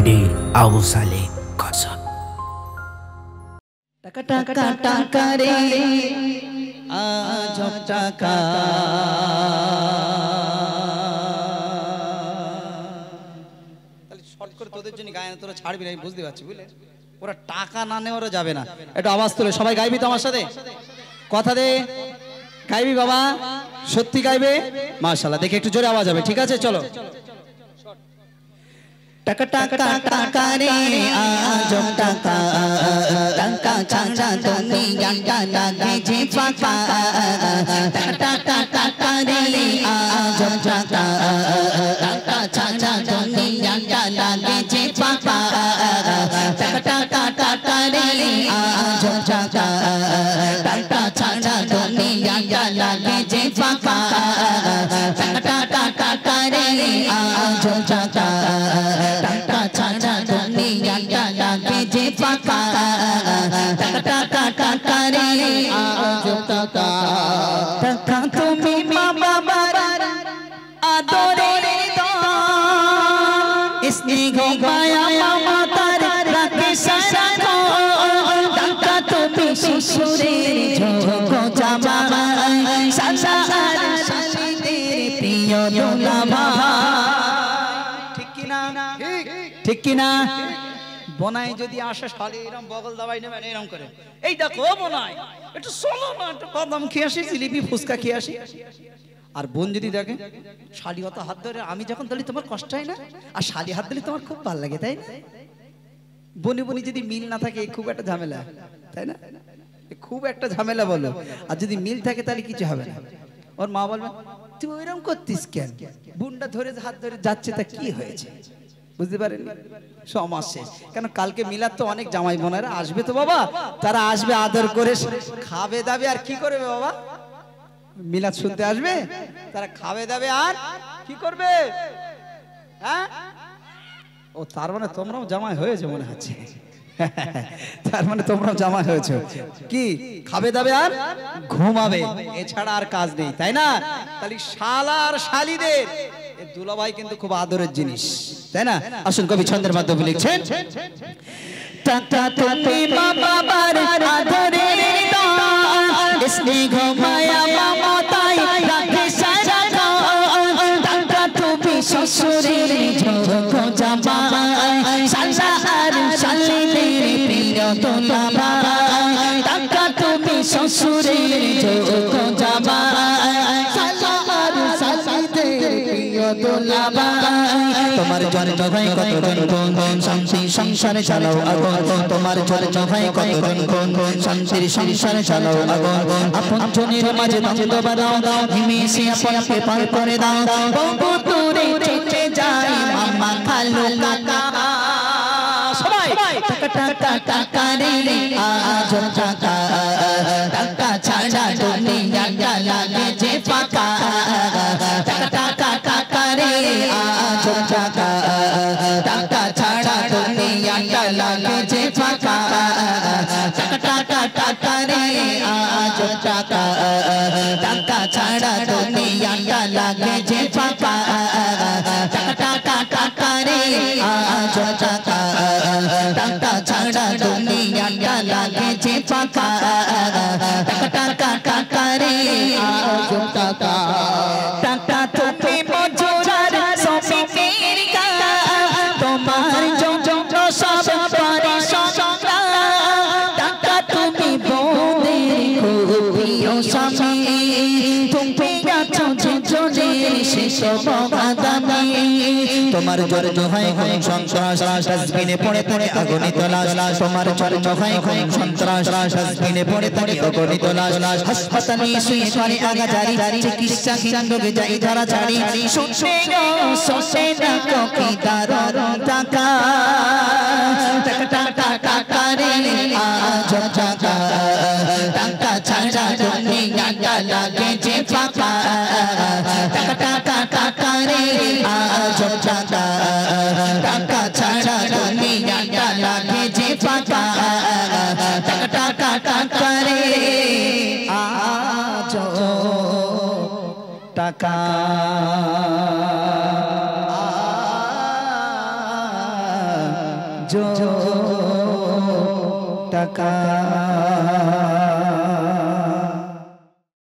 MD Abu Saleh Qasim টাকা টাকা টাকা রে আজ টাকা তাহলে শর্ট করে তোদের জন্য গায়ে তোরা ছাড়বি না আমি বুঝতে পারছি বুঝলে ওরা টাকা না নেওয়ারও যাবে না একটু আওয়াজ তোলে সবাই গাইবি তো আমার সাথে কথা দে গাইবি বাবা সত্যি গাইবে মাশাআল্লাহ দেখে একটু জোরে আওয়াজ হবে ঠিক আছে চলো টাকা টাকা টাকা রে আজ টাকা টাকা ছাড়া তুমি জানটা লাগে যে ফাঁকা টাকা টাকা টাকা রে আজ টাকা টাকা ছাড়া তুমি জানটা লাগে যে ফাঁকা টাকা টাকা টাকা রে আজ টাকা টাকা ছাড়া তুমি জানটা লাগে যে ফাঁকা টাকা টাকা টাকা রে আজ টাকা টাকা ছাড়া তুমি জানটা লাগে যে ফাঁকা টাকা টাকা টাকা রে আজ টাকা টাকা তুমি মা বাবার আদরের দান স্নেহ মায়া মমতার রাখে সারা টাকা তুমি শ্বশুরের ঝোঁক জামাই সংসার শাশুড়ির প্রিয় দুলাভাই ঠিক কি না বনাই যদি আসে শালি এরকম বগল দাবাই নেবেন এরকম করে এই দেখো বনাই একটু চলো না একটু বাদাম খেয়ে আসি জিলিপি ফুচকা খেয়ে আসি আর বোন যদি দেখে শালি অত হাত ধরে আমি যখন ধরি তোমার কষ্ট হয় না আর শালি হাত ধরে তোমার খুব ভালো লাগে তাই না বনি বনি যদি মিল না থাকে খুব একটা ঝামেলা তাই না খুব একটা ঝামেলা বলো আর যদি মিল থাকে তাহলে কিছু হবে না ওর মা বলবে তুই ওইরকম করতিস কেন বোনটা ধরে হাত ধরে যাচ্ছে তা কি হয়েছে বুঝতে পারেন সমাজ শেষ কেন কালকে মিলাদ তো অনেক জামাই বোনেরা আসবে তো বাবা তারা আসবে আদর করে খাবে দাবে আর কি করবে বাবা মিলাদ শুনতে আসবে তারা খাবে দাবে আর কি করবে হ্যাঁ ও তার মানে তোমরাও জামাই হয়েছে মনে হচ্ছে তার মানে তোমরাও জামাই হয়েছে কি খাবে দাবে আর ঘুমাবে এছাড়া আর কাজ নেই তাই না তাহলে শালা আর শালিদের দুলাভাই কিন্তু খুব আদরের জিনিস তাই না আসুন কবি ছন্দের মাধ্যমে লিখছেন টাকা তুমি মা বাবার আদরের দান স্নেহ মায়া মমতায় রাখে সারা টাকা তুমি শ্বশুরের ঝোঁক জামাই সংসার শাশুড়ির প্রিয় দুলাভাই টাকা তুমি শ্বশুরের ঝোঁক জামাই তোমার জন্য ভাই কত গুণ শান্তি সংসারে চালাও আগুন তোমার জন্য ভাই কত গুণ শান্তির সংসারে চালাও আগুন আপন জনের মাঝে দ্বন্দ্ব বাড়াও নিমেষে আপনকে পার করে দাও বহু দূরে চলে যায় মামা খালু কাকা সবাই টাকা টাকা টাকা রে আজ টাকা টাকা ছাড়া তুমি জানটা লাগে যে ফাঁকা টাকা টাকা টাকা রে আজ টাকা টাকা ছাড়া তুমি জানটা লাগে যে ফাঁকা টাকা টাকা টাকা রে আজ টাকা টাকা ছাড়া তুমি জানটা লাগে যে ফাঁকা টাকা টাকা টাকা রে আজ টাকা টাকা ছাড়া তুমি জানটা লাগে যে ফাঁকা টাকা টাকা টাকা রে আজ টাকা টাকা তুমি মজুরার শ্রমিকের কাজ তোমার যন্ত্র সব পরে টাকা তুমি বোনের খুব প্রিয় স্বামী তুমি আছো যে জনে সেসব বাদামি তোমার জন্য হয় কোন সন্ত্রাস ডাস্টবিনে পড়ে পড়ে আগুনে তলাশ তোমার জন্য হয় কোন সন্ত্রাস ডাস্টবিনে পড়ে পড়ে আগুনে তলাশ হাসপাতালে শুয়ে করে আগাজারি চিকিৎসাহীন রোগে যাই ধরা ছাড়ি শুনছে শোষে না কি দারুণ টাকা টাকা টাকা টাকা রে আজ টাকা টাকা ছাড়া তুমি জানটা লাগে যে ফাঁকা টাকা টাকা টাকা রে আজ টাকা টাকা ছাড়া তুমি জানটা লাগে যে ফাঁকা টাকা টাকা টাকা রে আজ টাকা টাকা